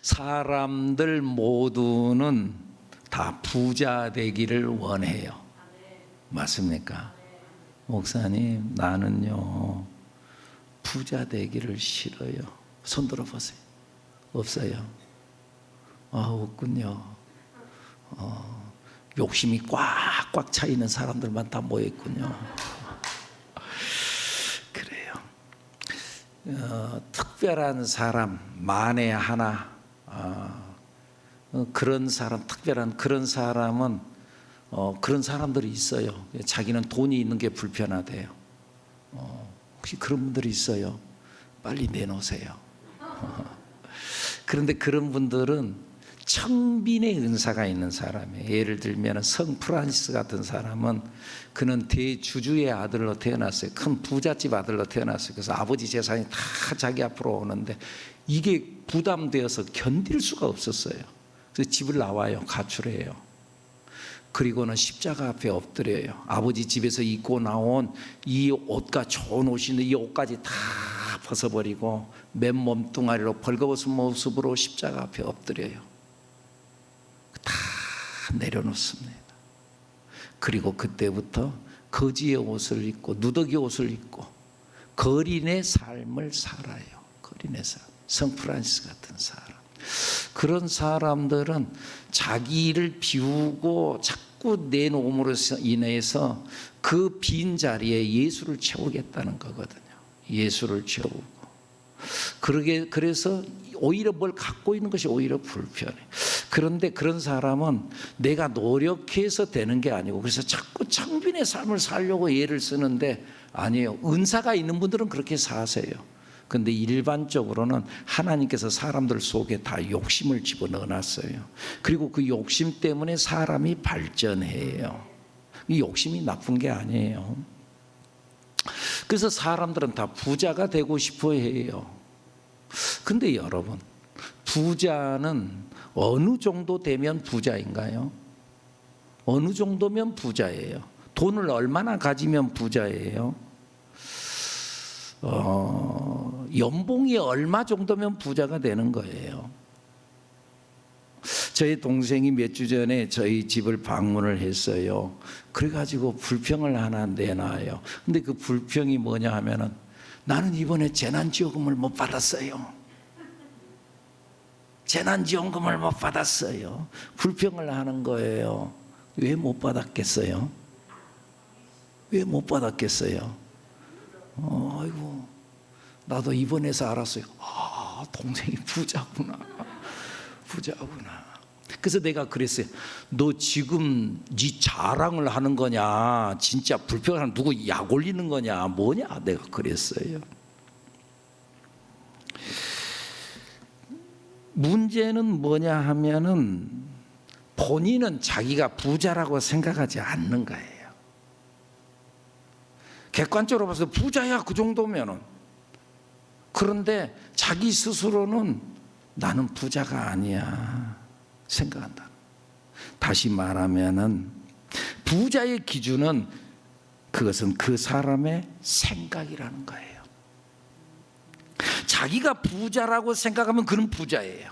사람들 모두는 다 부자 되기를 원해요. 맞습니까? 목사님, 나는요 부자 되기를 싫어요. 손 들어보세요. 없어요? 없군요. 욕심이 꽉꽉 차 있는 사람들만 다 모여 있군요. 그래요. 특별한 사람, 만에 하나, 그런 사람, 특별한 그런 사람은 그런 사람들이 있어요. 자기는 돈이 있는 게 불편하대요. 혹시 그런 분들이 있어요? 빨리 내놓으세요. 그런데 그런 분들은 청빈의 은사가 있는 사람이에요. 예를 들면 성 프란시스 같은 사람은 그는 대주주의 아들로 태어났어요. 큰 부잣집 아들로 태어났어요. 그래서 아버지 재산이 다 자기 앞으로 오는데 이게 부담되어서 견딜 수가 없었어요. 그래서 집을 나와요. 가출해요. 그리고는 십자가 앞에 엎드려요. 아버지 집에서 입고 나온 이 옷과 좋은 옷인데 이 옷까지 다 벗어버리고 맨 몸뚱아리로 벌거벗은 모습으로 십자가 앞에 엎드려요. 다 내려놓습니다. 그리고 그때부터 거지의 옷을 입고 누더기 옷을 입고 거린의 삶을 살아요. 거린의 삶. 성 프란시스 같은 사람. 그런 사람들은 자기를 비우고 자꾸 내놓음으로 인해서 그 빈 자리에 예수를 채우겠다는 거거든요. 예수를 채우고. 그래서 오히려 뭘 갖고 있는 것이 오히려 불편해. 그런데 그런 사람은 내가 노력해서 되는 게 아니고 그래서 자꾸 청빈의 삶을 살려고 애를 쓰는데 아니에요. 은사가 있는 분들은 그렇게 사세요. 근데 일반적으로는 하나님께서 사람들 속에 다 욕심을 집어넣어놨어요. 그리고 그 욕심 때문에 사람이 발전해요. 이 욕심이 나쁜 게 아니에요. 그래서 사람들은 다 부자가 되고 싶어 해요. 근데 여러분, 부자는 어느 정도 되면 부자인가요? 어느 정도면 부자예요? 돈을 얼마나 가지면 부자예요? 연봉이 얼마 정도면 부자가 되는 거예요. 저희 동생이 몇 주 전에 저희 집을 방문을 했어요. 그래가지고 불평을 하나 내놔요. 근데 그 불평이 뭐냐 하면은 나는 이번에 재난지원금을 못 받았어요. 재난지원금을 못 받았어요. 불평을 하는 거예요. 왜 못 받았겠어요? 왜 못 받았겠어요? 아이고, 나도 입원해서 알았어요. 동생이 부자구나. 부자구나. 그래서 내가 그랬어요. 너 지금 네 자랑을 하는 거냐? 진짜 불평하는 누구 약 올리는 거냐? 뭐냐? 내가 그랬어요. 문제는 뭐냐 하면은 본인은 자기가 부자라고 생각하지 않는 거예요. 객관적으로 봐서 부자야 그 정도면은. 그런데 자기 스스로는 나는 부자가 아니야 생각한다. 다시 말하면은 부자의 기준은 그것은 그 사람의 생각이라는 거예요. 자기가 부자라고 생각하면 그는 부자예요.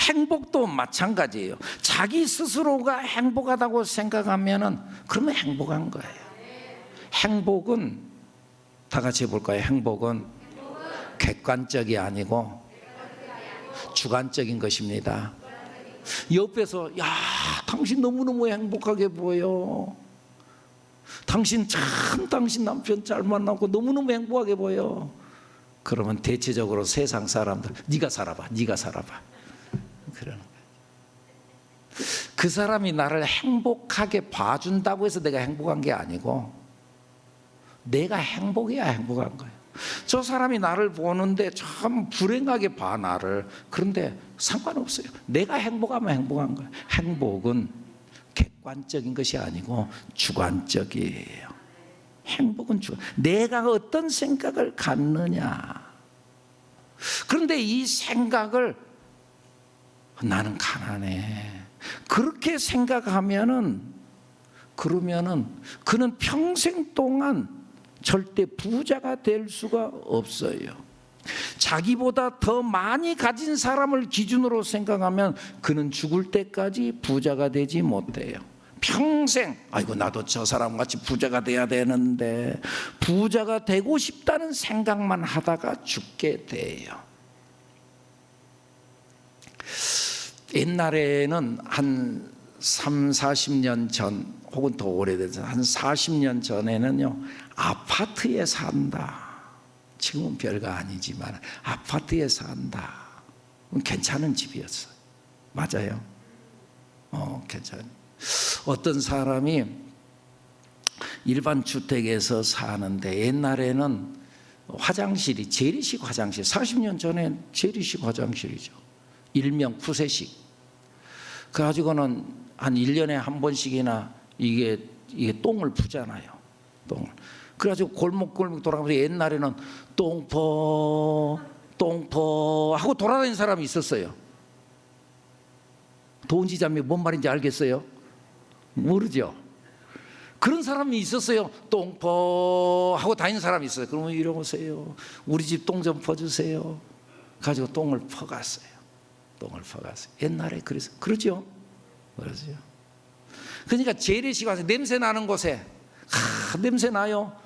행복도 마찬가지예요. 자기 스스로가 행복하다고 생각하면은 그러면 행복한 거예요. 행복은 다 같이 해볼까요? 행복은 객관적이 아니고 주관적인 것입니다. 옆에서 야 당신 너무너무 행복하게 보여. 당신 남편 잘 만나고 너무너무 행복하게 보여. 그러면 대체적으로 세상 사람들 네가 살아봐 그러는 거예요. 그 사람이 나를 행복하게 봐준다고 해서 내가 행복한 게 아니고 내가 행복해야 행복한 거예요. 저 사람이 나를 보는데 참 불행하게 봐 나를. 그런데 상관없어요. 내가 행복하면 행복한 거예요. 행복은 객관적인 것이 아니고 주관적이에요. 행복은 내가 어떤 생각을 갖느냐. 그런데 이 생각을 나는 가난해 그렇게 생각하면은 그러면은 그는 평생 동안 절대 부자가 될 수가 없어요. 자기보다 더 많이 가진 사람을 기준으로 생각하면 그는 죽을 때까지 부자가 되지 못해요. 평생 아이고 나도 저 사람같이 부자가 돼야 되는데 부자가 되고 싶다는 생각만 하다가 죽게 돼요. 옛날에는 한 3, 40년 전 혹은 더 오래돼서 한 40년 전에는요, 아파트에 산다. 지금은 별거 아니지만 아파트에 산다. 괜찮은 집이었어요. 맞아요. 괜찮아요. 어떤 사람이 일반 주택에서 사는데 옛날에는 화장실이 재래식 화장실, 40년 전에 재래식 화장실이죠. 일명 푸세식. 그래가지고는 한 1년에 한 번씩이나 이게 똥을 푸잖아요. 똥을. 그래가지고 골목 돌아가면서 옛날에는 똥포 하고 돌아다니는 사람이 있었어요. 도은지 자매 뭔 말인지 알겠어요? 모르죠? 그런 사람이 있었어요. 똥포 하고 다니는 사람이 있어요. 그러면 이러세요. 우리 집 똥 좀 퍼주세요. 가지고 똥을 퍼갔어요. 옛날에 그래서 그러죠. 그러니까 재래식 와서 냄새 나는 곳에 냄새 나요.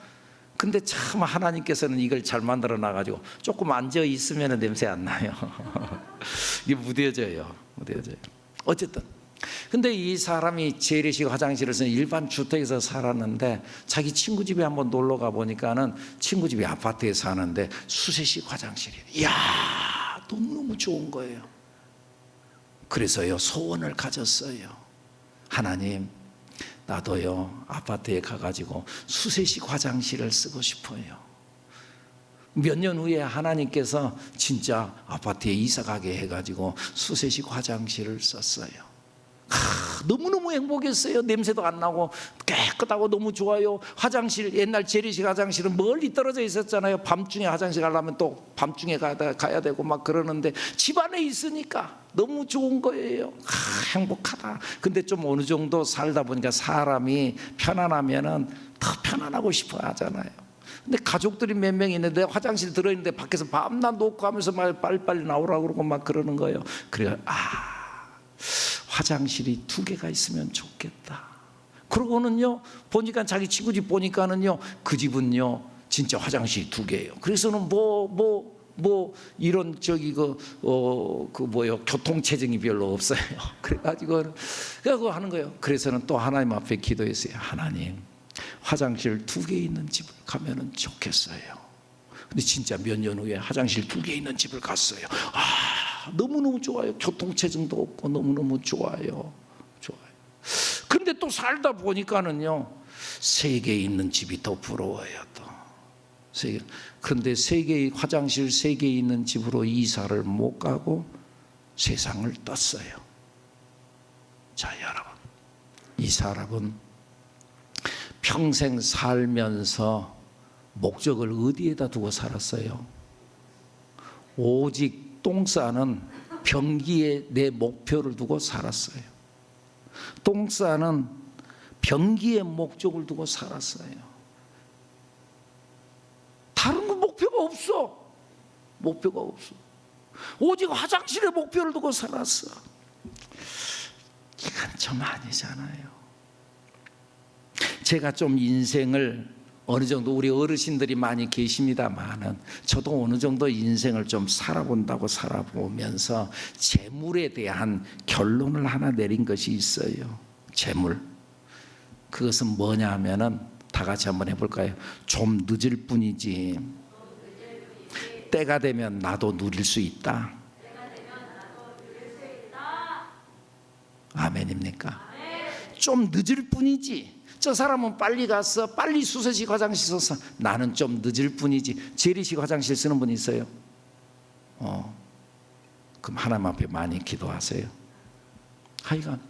근데 참 하나님께서는 이걸 잘 만들어 놔가지고 조금 앉아 있으면 냄새 안 나요. 이게 무뎌져요. 어쨌든 근데 이 사람이 재래식 화장실을 쓰는 일반 주택에서 살았는데 자기 친구 집에 한번 놀러 가 보니까는 친구 집이 아파트에 사는데 수세식 화장실이에요. 이야, 너무너무 좋은 거예요. 그래서요, 소원을 가졌어요. 하나님, 나도요 아파트에 가가지고 수세식 화장실을 쓰고 싶어요. 몇 년 후에 하나님께서 진짜 아파트에 이사 가게 해가지고 수세식 화장실을 썼어요. 너무너무 행복했어요. 냄새도 안 나고 깨끗하고 너무 좋아요. 화장실, 옛날 재래식 화장실은 멀리 떨어져 있었잖아요. 밤중에 화장실 가려면 또 밤중에 가야 되고 막 그러는데 집 안에 있으니까 너무 좋은 거예요. 행복하다. 근데 좀 어느 정도 살다 보니까 사람이 편안하면은 더 편안하고 싶어 하잖아요. 근데 가족들이 몇 명 있는데 화장실 들어있는데 밖에서 밤낮 놓고 하면서 막 빨리빨리 나오라고 그러고 막 그러는 거예요. 그래요. 화장실이 2개가 있으면 좋겠다. 그러고는요, 보니까 자기 친구 집 보니까는요, 그 집은요, 진짜 화장실이 2개예요. 그래서는 이런 교통체증이 별로 없어요. 그래가지고 하는 거예요. 그래서는 또 하나님 앞에 기도했어요. 하나님, 화장실 2개 있는 집을 가면은 좋겠어요. 근데 진짜 몇 년 후에 화장실 2개 있는 집을 갔어요. 너무너무 좋아요. 교통체증도 없고 너무너무 좋아요. 그런데 또 살다 보니까는요, 3개 있는 집이 더 부러워요. 또 3개. 그런데 화장실 3개 있는 집으로 이사를 못 가고 세상을 떴어요. 자, 여러분, 이 사람은 평생 살면서 목적을 어디에다 두고 살았어요? 오직 똥 싸는 변기에 내 목표를 두고 살았어요. 똥 싸는 변기에 목적을 두고 살았어요. 다른 거 목표가 없어. 오직 화장실에 목표를 두고 살았어. 이건 좀 아니잖아요. 제가 좀 인생을 어느 정도, 우리 어르신들이 많이 계십니다만은 저도 어느 정도 인생을 좀 살아보면서 재물에 대한 결론을 하나 내린 것이 있어요. 재물. 그것은 뭐냐 하면은 다 같이 한번 해볼까요? 좀 늦을 뿐이지 때가 되면 나도 누릴 수 있다. 아멘입니까? 좀 늦을 뿐이지. 저 사람은 빨리 가서 빨리 수세식 화장실 써서 나는 좀 늦을 뿐이지. 재래식 화장실 쓰는 분 있어요? 그럼 하나님 앞에 많이 기도하세요. 하여간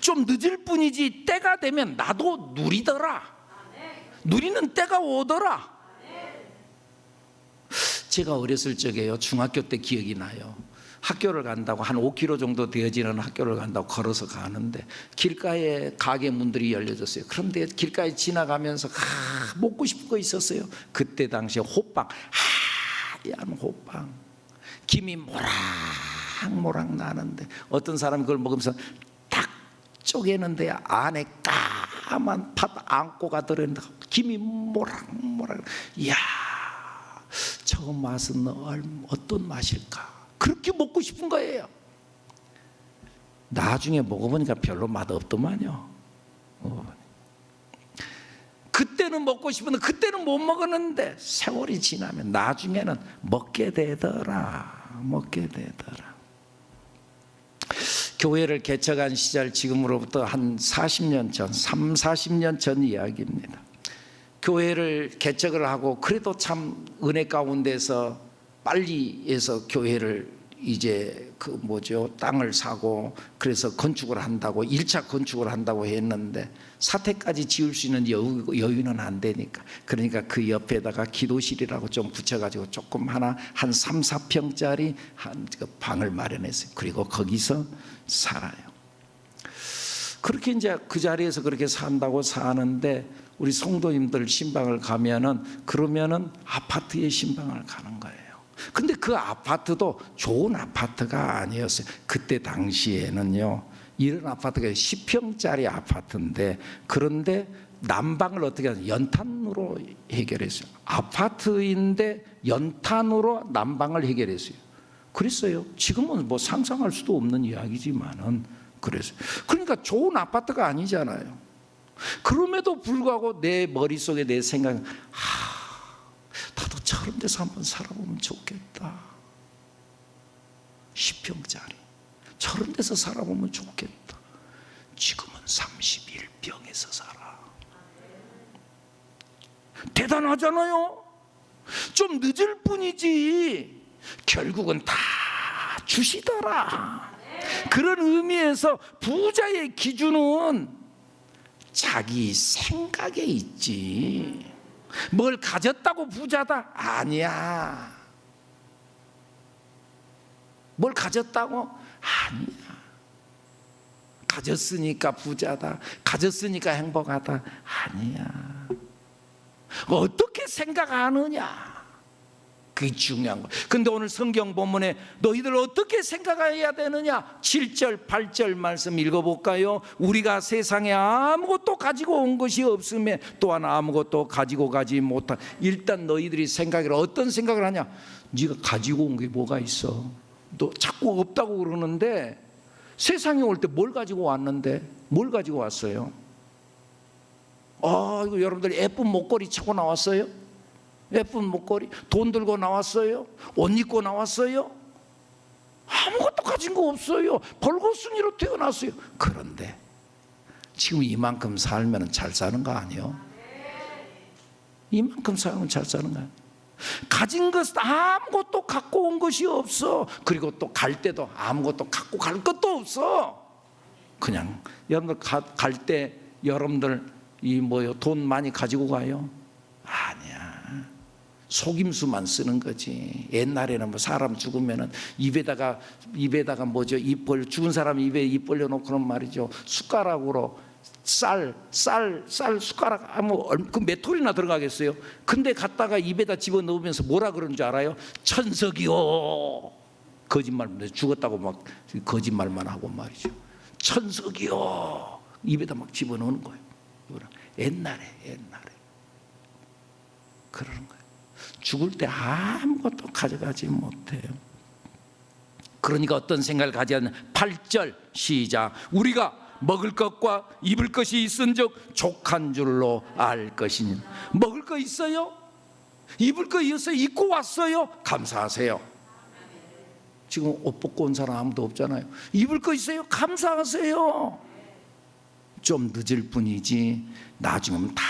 좀 늦을 뿐이지 때가 되면 나도 누리더라. 누리는 때가 오더라. 제가 어렸을 적에요, 중학교 때 기억이 나요. 학교를 간다고 한 5km 정도 되어지는 학교를 간다고 걸어서 가는데 길가에 가게 문들이 열려졌어요. 그런데 길가에 지나가면서 먹고 싶은 거 있었어요. 그때 당시에 호빵, 하얀 호빵, 김이 모락모락 나는데 어떤 사람이 그걸 먹으면서 딱 쪼개는데 안에 까만 팥 앙꼬가 들어있는데 김이 모락모락. 이야, 저 맛은 어떤 맛일까? 그렇게 먹고 싶은 거예요. 나중에 먹어보니까 별로 맛없더만요. 그때는 먹고 싶은데 그때는 못 먹었는데 세월이 지나면 나중에는 먹게 되더라. 교회를 개척한 시절, 지금으로부터 한 40년 전, 40년 전 이야기입니다. 교회를 개척을 하고 그래도 참 은혜 가운데서 빨리 해서 교회를 이제 땅을 사고 그래서 건축을 한다고 1차 건축을 한다고 했는데 사택까지 지을 수 있는 여유는 안 되니까, 그러니까 그 옆에다가 기도실이라고 좀 붙여가지고 조금 한 3, 4평짜리 한 방을 마련했어요. 그리고 거기서 살아요. 그렇게 이제 그 자리에서 그렇게 산다고 사는데 우리 성도님들 신방을 그러면은 아파트에 신방을 가는 거예요. 근데 그 아파트도 좋은 아파트가 아니었어요. 그때 당시에는요, 이런 아파트가 10평짜리 아파트인데, 그런데 난방을 어떻게 하냐, 연탄으로 해결했어요. 아파트인데 연탄으로 난방을 해결했어요. 그랬어요. 지금은 뭐 상상할 수도 없는 이야기지만은 그랬어요. 그러니까 좋은 아파트가 아니잖아요. 그럼에도 불구하고 내 머릿속에 내 생각은 나도 저런 데서 한번 살아보면 좋겠다. 10평짜리 저런 데서 살아보면 좋겠다. 지금은 31평에서 살아. 대단하잖아요. 좀 늦을 뿐이지 결국은 다 주시더라. 그런 의미에서 부자의 기준은 자기 생각에 있지, 뭘 가졌다고 부자다? 아니야. 뭘 가졌다고? 아니야. 가졌으니까 부자다, 가졌으니까 행복하다? 아니야. 어떻게 생각하느냐, 그게 중요한 거야. 근데 오늘 성경 본문에 너희들 어떻게 생각해야 되느냐, 7절 8절 말씀 읽어볼까요? 우리가 세상에 아무것도 가지고 온 것이 없음에 또한 아무것도 가지고 가지 못한. 일단 너희들이 어떤 생각을 하냐, 네가 가지고 온 게 뭐가 있어? 너 자꾸 없다고 그러는데 세상에 올 때 뭘 가지고 왔는데? 뭘 가지고 왔어요? 이거 여러분들이 예쁜 목걸이 차고 나왔어요? 예쁜 목걸이, 돈 들고 나왔어요? 옷 입고 나왔어요? 아무것도 가진 거 없어요. 벌거숭이로 태어났어요. 그런데 지금 이만큼 살면 잘 사는 거 아니에요? 이만큼 살면 잘 사는 거야. 가진 것 아무것도 갖고 온 것이 없어. 그리고 또 갈 때도 아무것도 갖고 갈 것도 없어. 그냥 여러분들 갈 때 여러분들 돈 많이 가지고 가요? 아니야. 속임수만 쓰는 거지. 옛날에는 사람 죽으면은 입에다가 죽은 사람 입에 입 벌려 놓고는 말이죠, 숟가락으로 쌀 숟가락 그 몇 톨이나 들어가겠어요? 근데 갖다가 입에다 집어 넣으면서 뭐라 그러는 줄 알아요? 천석이요. 거짓말, 죽었다고 막 거짓말만 하고 말이죠. 천석이요. 입에다 막 집어 넣는 거예요. 옛날에 그러는 거예요. 죽을 때 아무것도 가져가지 못해요. 그러니까 어떤 생각을 가져야 하냐. 8절 시작. 우리가 먹을 것과 입을 것이 있은즉 족한 줄로 알 것이니. 먹을 거 있어요? 입을 거 있어요? 입고 왔어요? 감사하세요. 지금 옷 벗고 온 사람 아무도 없잖아요. 입을 거 있어요? 감사하세요. 좀 늦을 뿐이지 나중에는 다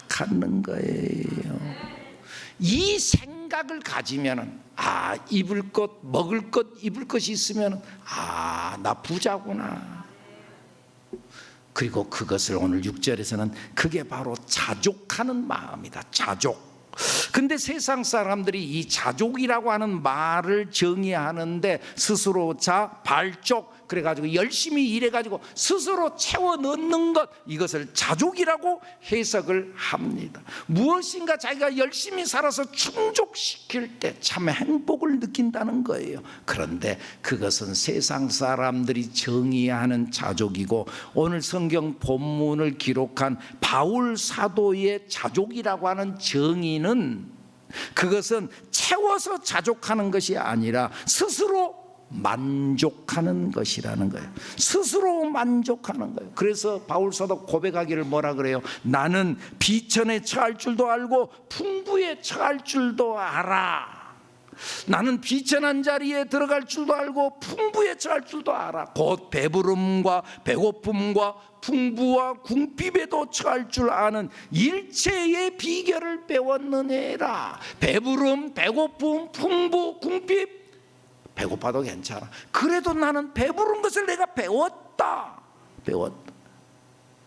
갖는 거예요. 이 생각을 가지면은 입을 것, 먹을 것, 입을 것이 있으면은 나 부자구나. 그리고 그것을 오늘 6절에서는 그게 바로 자족하는 마음이다. 자족. 근데 세상 사람들이 이 자족이라고 하는 말을 정의하는데 스스로 발족 그래가지고 열심히 일해가지고 스스로 채워 넣는 것, 이것을 자족이라고 해석을 합니다. 무엇인가 자기가 열심히 살아서 충족시킬 때 참 행복을 느낀다는 거예요. 그런데 그것은 세상 사람들이 정의하는 자족이고, 오늘 성경 본문을 기록한 바울 사도의 자족이라고 하는 정의는, 그것은 채워서 자족하는 것이 아니라 스스로 만족하는 것이라는 거예요. 스스로 만족하는 거예요. 그래서 바울사도 고백하기를 뭐라 그래요? 나는 비천에 처할 줄도 알고 풍부에 처할 줄도 알아. 나는 비천한 자리에 들어갈 줄도 알고 풍부에 처할 줄도 알아. 곧 배부름과 배고픔과 풍부와 궁핍에도 처할 줄 아는 일체의 비결을 배웠느니라. 배부름, 배고픔, 풍부, 궁핍, 배고파도 괜찮아. 그래도 나는 배부른 것을 내가 배웠다.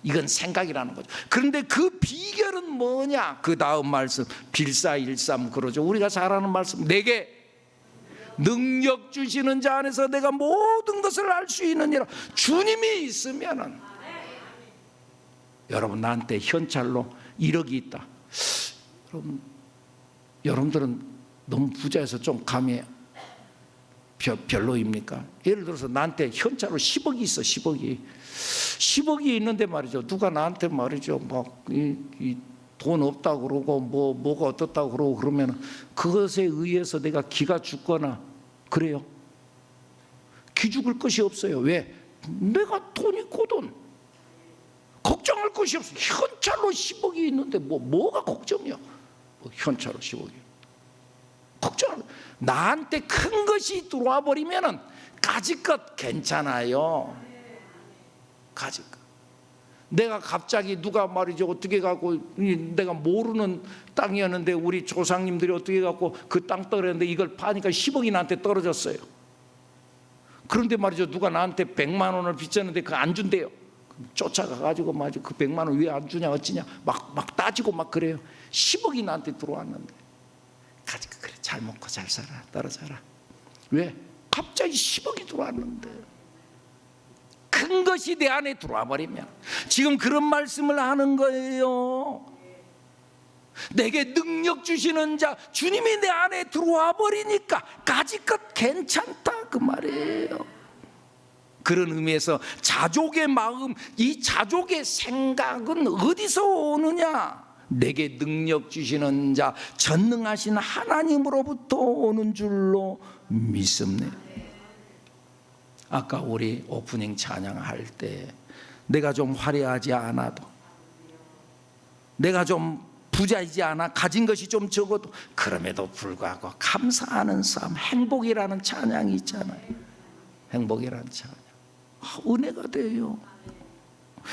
이건 생각이라는 거죠. 그런데 그 비결은 뭐냐? 그 다음 말씀 빌사일삼 그러죠. 우리가 잘 아는 말씀, 내게 능력 주시는 자 안에서 내가 모든 것을 알 수 있느니라. 주님이 있으면은, 여러분 나한테 현찰로 1억이 있다. 여러분들은 너무 부자여서 좀 감이 별로입니까? 예를 들어서 나한테 현찰로 10억이 있어. 10억이 있는데 말이죠, 누가 나한테 말이죠 막 돈 없다고 그러고 뭐가 어떻다고 그러고 그러면 그것에 의해서 내가 기가 죽거나 그래요? 기죽을 것이 없어요. 왜? 내가 돈이 있거든. 걱정할 것이 없어. 현찰로 10억이 있는데 뭐가 걱정이야? 현찰로 10억이 걱정을. 나한테 큰 것이 들어와 버리면은 가지것 괜찮아요. 가지것. 내가 갑자기 누가 말이죠 어떻게 갖고, 내가 모르는 땅이었는데 우리 조상님들이 어떻게 갖고 그 땅 떨었는데 이걸 파니까 10억이 나한테 떨어졌어요. 그런데 말이죠 누가 나한테 100만 원을 빚졌는데 그거 안 준대요. 쫓아가가지고 말이죠 그 100만 원 왜 안 주냐 어찌냐 막 따지고 막 그래요. 10억이 나한테 들어왔는데 가지고 그래 잘 먹고 잘 살아 떨어져라. 왜? 갑자기 10억이 들어왔는데. 큰 것이 내 안에 들어와 버리면, 지금 그런 말씀을 하는 거예요. 내게 능력 주시는 자 주님이 내 안에 들어와 버리니까 가지것 괜찮다 그 말이에요. 그런 의미에서 자족의 마음, 이 자족의 생각은 어디서 오느냐? 내게 능력 주시는 자 전능하신 하나님으로부터 오는 줄로 믿습니다. 아까 우리 오프닝 찬양할 때 내가 좀 화려하지 않아도, 내가 좀 부자이지 않아, 가진 것이 좀 적어도 그럼에도 불구하고 감사하는 삶, 행복이라는 찬양이 있잖아요. 행복이라는 찬양, 은혜가 돼요.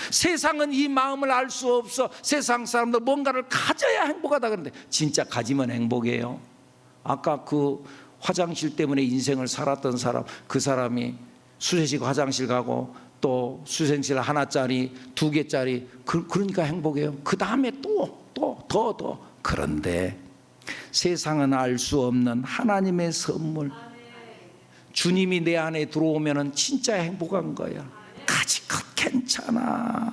세상은 이 마음을 알 수 없어. 세상 사람들 뭔가를 가져야 행복하다 그러는데 진짜 가지면 행복해요. 아까 그 화장실 때문에 인생을 살았던 사람, 그 사람이 수세식 화장실 가고 또 수생실 하나짜리 2개짜리 그러니까 행복해요. 그 다음에 더. 그런데 세상은 알 수 없는 하나님의 선물, 주님이 내 안에 들어오면 진짜 행복한 거야. 가지것 괜찮아.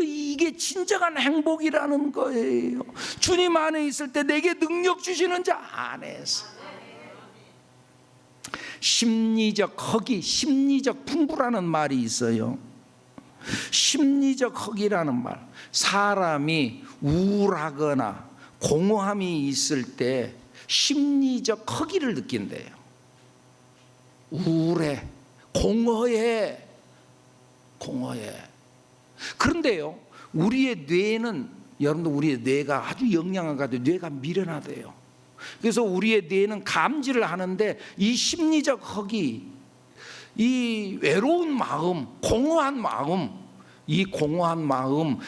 이게 진정한 행복이라는 거예요. 주님 안에 있을 때 내게 능력 주시는 자 안에서 심리적 허기, 심리적 풍부라는 말이 있어요. 심리적 허기라는 말, 사람이 우울하거나 공허함이 있을 때 심리적 허기를 느낀대요. 우울해, 공허해. 그런데요, 우리의 뇌는, 여러분들 우리의 뇌가 아주 영양가도 뇌가 미련하대요. 그래서 우리의 뇌는 감지를 하는데 이 심리적 허기, 이 외로운 마음, 공허한 마음,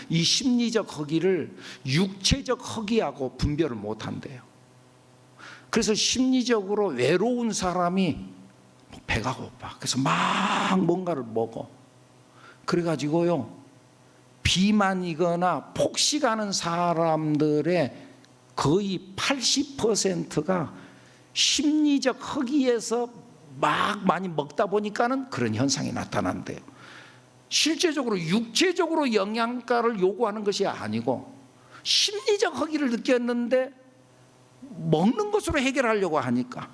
이 심리적 허기를 육체적 허기하고 분별을 못한대요. 그래서 심리적으로 외로운 사람이 배가 고파. 그래서 막 뭔가를 먹어. 그래가지고요, 비만이거나 폭식하는 사람들의 거의 80%가 심리적 허기에서 막 많이 먹다 보니까는 그런 현상이 나타난대요. 실제적으로 육체적으로 영양가를 요구하는 것이 아니고 심리적 허기를 느꼈는데 먹는 것으로 해결하려고 하니까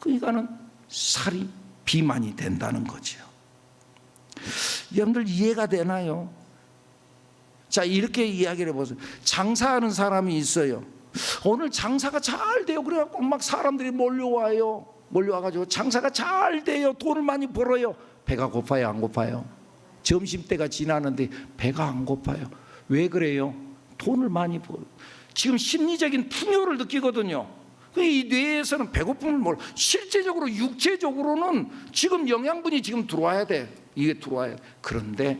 그러니까는 살이 비만이 된다는 거죠. 여러분들 이해가 되나요? 자, 이렇게 이야기를 해보세요. 장사하는 사람이 있어요. 오늘 장사가 잘 돼요. 그래갖고 막 사람들이 몰려와가지고 장사가 잘 돼요. 돈을 많이 벌어요. 배가 고파요, 안 고파요? 점심때가 지나는데 배가 안 고파요. 왜 그래요? 돈을 많이 벌어요. 지금 심리적인 풍요를 느끼거든요. 이 뇌에서는 배고픔을 몰라. 실제적으로 육체적으로는 지금 영양분이 지금 들어와야 돼. 이게 들어와야 돼. 그런데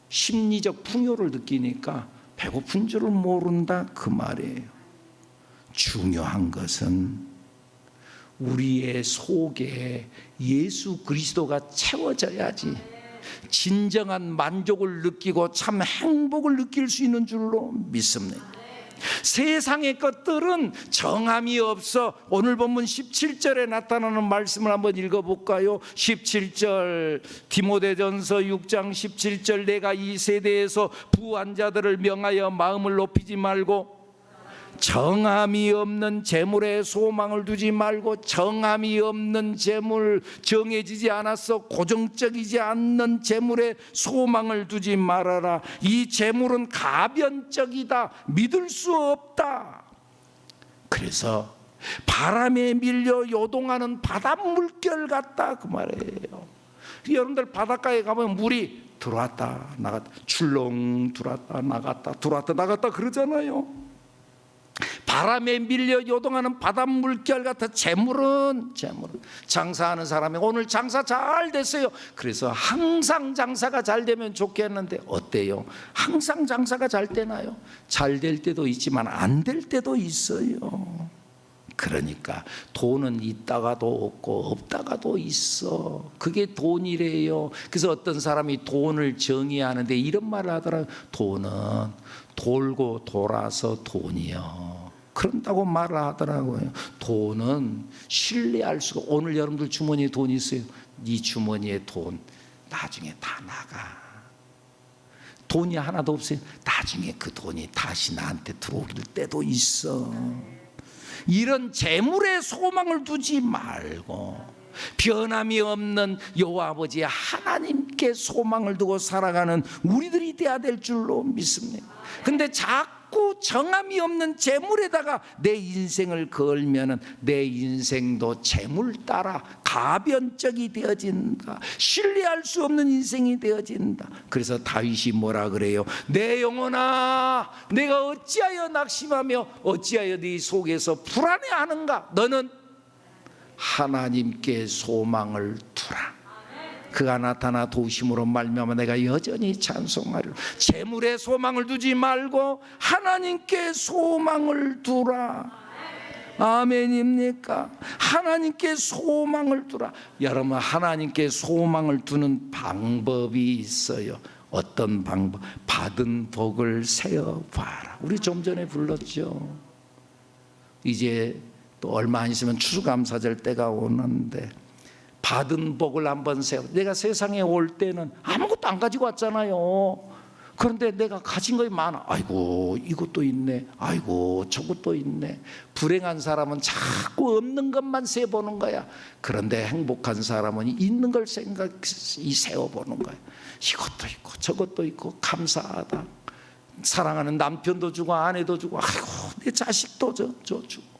심리적 풍요를 느끼니까 배고픈 줄을 모른다 그 말이에요. 중요한 것은 우리의 속에 예수 그리스도가 채워져야지 진정한 만족을 느끼고 참 행복을 느낄 수 있는 줄로 믿습니다. 세상의 것들은 정함이 없어. 오늘 본문 17절에 나타나는 말씀을 한번 읽어볼까요? 17절 디모데전서 6장 17절 내가 이 세대에서 부한 자들을 명하여 마음을 높이지 말고 정함이 없는 재물에 소망을 두지 말고. 정함이 없는 재물, 정해지지 않았어 고정적이지 않는 재물에 소망을 두지 말아라. 이 재물은 가변적이다. 믿을 수 없다. 그래서 바람에 밀려 요동하는 바닷물결 같다 그 말이에요. 여러분들 바닷가에 가면 물이 들어왔다 나갔다 출렁 들어왔다 나갔다 들어왔다 나갔다 그러잖아요. 바람에 밀려 요동하는 바닷물결 같아. 재물은 장사하는 사람이 오늘 장사 잘 됐어요. 그래서 항상 장사가 잘 되면 좋겠는데 어때요? 항상 장사가 잘 되나요? 잘 될 때도 있지만 안 될 때도 있어요. 그러니까 돈은 있다가도 없고 없다가도 있어. 그게 돈이래요. 그래서 어떤 사람이 돈을 정의하는데 이런 말을 하더라고요. 돈은 돌고 돌아서 돈이요. 그런다고 말을 하더라고요. 돈은 신뢰할 수가. 오늘 여러분들 주머니에 돈 있어요. 네 주머니에 돈 나중에 다 나가. 돈이 하나도 없어요. 나중에 그 돈이 다시 나한테 들어올 때도 있어. 이런 재물에 소망을 두지 말고 변함이 없는 여호와 아버지 하나님께 소망을 두고 살아가는 우리들이 되어야 될 줄로 믿습니다. 근데 자꾸 정함이 없는 재물에다가 내 인생을 걸면은 내 인생도 재물 따라 가변적이 되어진다. 신뢰할 수 없는 인생이 되어진다. 그래서 다윗이 뭐라 그래요? 내 영혼아 내가 어찌하여 낙심하며 어찌하여 네 속에서 불안해하는가? 너는 하나님께 소망을 두라. 그가 나타나 도우심으로 말미암아 내가 여전히 찬송하리라. 재물에 소망을 두지 말고 하나님께 소망을 두라. 아멘입니까? 하나님께 소망을 두라. 여러분 하나님께 소망을 두는 방법이 있어요. 어떤 방법? 받은 복을 세어봐라. 우리 좀 전에 불렀죠. 이제 또 얼마 안 있으면 추수감사절 때가 오는데 받은 복을 한번 세워. 내가 세상에 올 때는 아무것도 안 가지고 왔잖아요. 그런데 내가 가진 것이 많아. 아이고 이것도 있네. 아이고 저것도 있네. 불행한 사람은 자꾸 없는 것만 세보는 거야. 그런데 행복한 사람은 있는 걸 세워보는 거야. 이것도 있고 저것도 있고 감사하다. 사랑하는 남편도 주고 아내도 주고 아이고 내 자식도 주고.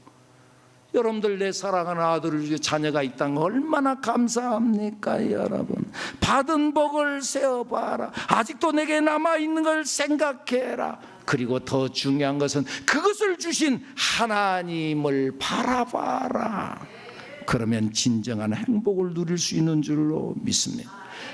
여러분들 내 사랑하는 아들을 주고 자녀가 있다는 거 얼마나 감사합니까 여러분. 받은 복을 세어봐라. 아직도 내게 남아있는 걸 생각해라. 그리고 더 중요한 것은 그것을 주신 하나님을 바라봐라. 그러면 진정한 행복을 누릴 수 있는 줄로 믿습니다.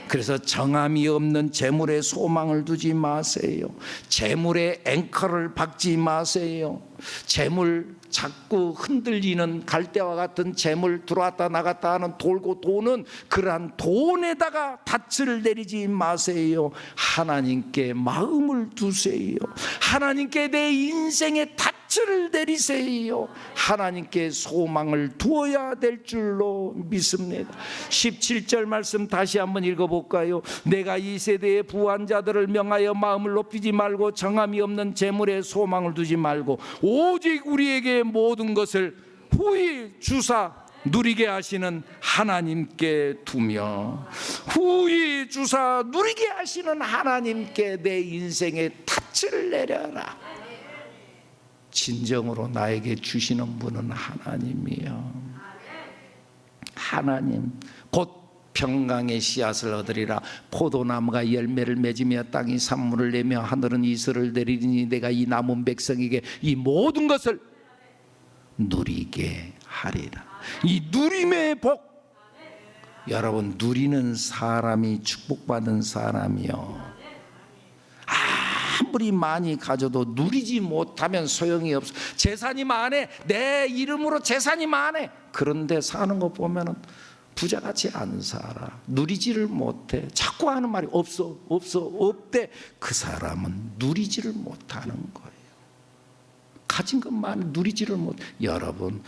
그래서 정함이 없는 재물에 소망을 두지 마세요. 재물에 앵커를 박지 마세요. 재물 자꾸 흔들리는 갈대와 같은 재물 들어왔다 나갔다 하는 돌고 도는 그러한 돈에다가 닻을 내리지 마세요. 하나님께 마음을 두세요. 하나님께 내 인생의 닻을 닻을 내리세요. 하나님께 소망을 두어야 될 줄로 믿습니다. 17절 말씀 다시 한번 읽어볼까요? 내가 이 세대의 부한 자들을 명하여 마음을 높이지 말고 정함이 없는 재물에 소망을 두지 말고 오직 우리에게 모든 것을 후히 주사 누리게 하시는 하나님께 두며, 후히 주사 누리게 하시는 하나님께 내 인생의 닻을 내려라. 진정으로 나에게 주시는 분은 하나님이요. 하나님. 곧 평강의 씨앗을 얻으리라. 포도나무가 열매를 맺으며 땅이 산물을 내며 하늘은 이슬을 내리니 내가 이 남은 백성에게 이 모든 것을 누리게 하리라. 이 누림의 복, 여러분, 누리는 사람이 축복받은 사람이요. 아무리 많이 가져도 누리지 못하면 소용이 없어. 재산이 많아, 내 이름으로 재산이 많아, 그런데 사는 거 보면은 부자같이 안 살아. 누리지를 못해. 자꾸 하는 말이 없어 없대. 그 사람은 누리지를 못하는 거예요. 가진 것만 누리지를 못해. 여러분,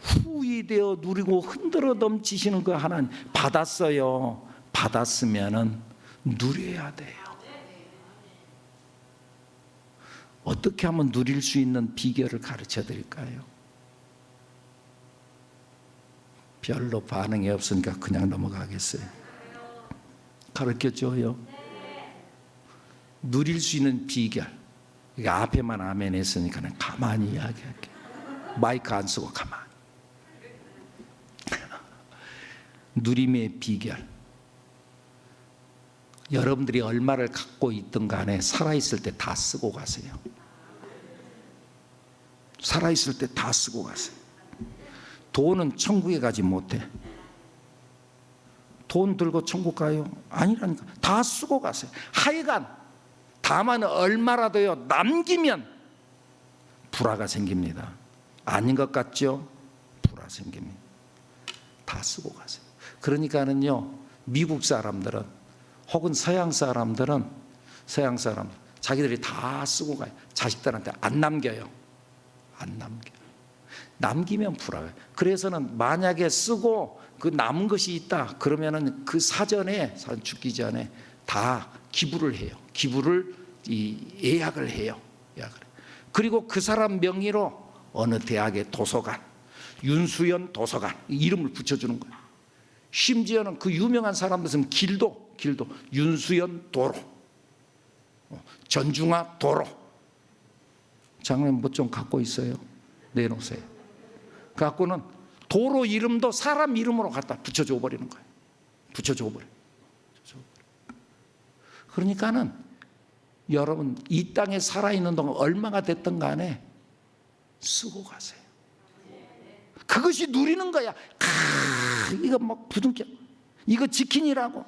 후히 되어 누리고 흔들어 넘치시는 그 하나님 받았어요. 받았으면은 누려야 돼요. 어떻게 하면 누릴 수 있는 비결을 가르쳐 드릴까요? 별로 반응이 없으니까 그냥 넘어가겠어요. 가르쳐 줘요. 누릴 수 있는 비결. 이게 앞에만 아멘 했으니까 그냥 가만히 이야기할게. 마이크 안 쓰고 가만히. 누림의 비결. 여러분들이 얼마를 갖고 있든 간에 살아있을 때 다 쓰고 가세요. 살아있을 때 다 쓰고 가세요. 돈은 천국에 가지 못해. 돈 들고 천국 가요? 아니라니까. 다 쓰고 가세요. 하여간 다만 얼마라도요 남기면 불화가 생깁니다. 아닌 것 같죠? 불화 생깁니다. 다 쓰고 가세요. 그러니까는요, 미국 사람들은 혹은 서양 사람들은 자기들이 다 쓰고 가요. 자식들한테 안 남겨요. 안 남겨요. 남기면 불화해요. 그래서는 만약에 쓰고 그 남은 것이 있다 그러면은 그 사전에 죽기 전에 다 기부를 해요. 기부를 예약을 해요. 그리고 그 사람 명의로 어느 대학의 도서관, 윤수연 도서관 이름을 붙여주는 거예요. 심지어는 그 유명한 사람들은 길도 윤수연 도로, 전중화 도로. 장로님 뭐 좀 갖고 있어요? 내놓으세요. 갖고는 도로 이름도 사람 이름으로 갖다 붙여줘 버리는 거예요. 붙여줘 버려. 그러니까는 여러분 이 땅에 살아있는 동안 얼마가 됐든 간에 쓰고 가세요. 그것이 누리는 거야. 이거 막 부둥켜. 이거 지키니라고.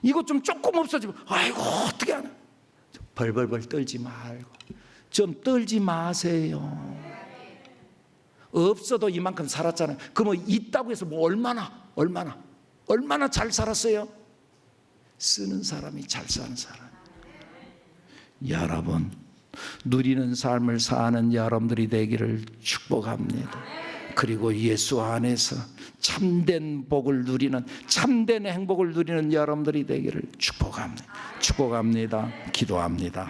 이거 좀 조금 없어지면 아이고 어떻게 하나. 벌벌벌 떨지 말고 좀 떨지 마세요. 없어도 이만큼 살았잖아요. 그러면 있다고 해서 뭐 얼마나 잘 살았어요? 쓰는 사람이 잘 사는 사람. 여러분, 누리는 삶을 사는 여러분들이 되기를 축복합니다. 그리고 예수 안에서 참된 복을 누리는, 참된 행복을 누리는 여러분들이 되기를 축복합니다. 기도합니다.